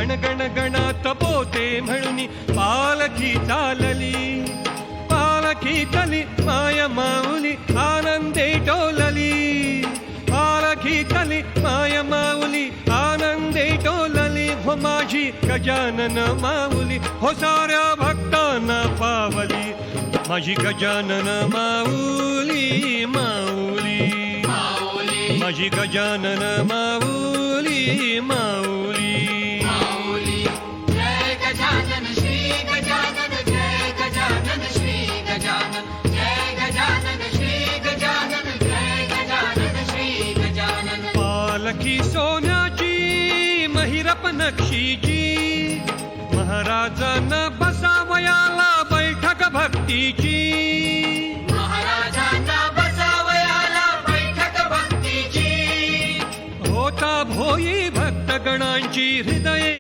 गण गण गणात पोते म्हणून पालखी चालली. पालखीतली माय माऊली आनंदे डोलली. पालखीतली माय माऊली आनंदे डोलली. हो माझी गजानन माऊली हो साऱ्या भक्तांना पावली. माझी गजानन माऊली माऊली माझी गजानन माऊली माऊली. जय गजानन श्री गजानन जय गजानन श्री गजानन जय गजानन श्री गजानन जय गजानन श्री गजानन. पालखी सोन्याची महिरप नक्षीची महाराजांना बसावयाला बैठक भक्तीची. महाराजांना बसावयाला बैठक भक्तीची. होता भोई भक्तगणांची हृदये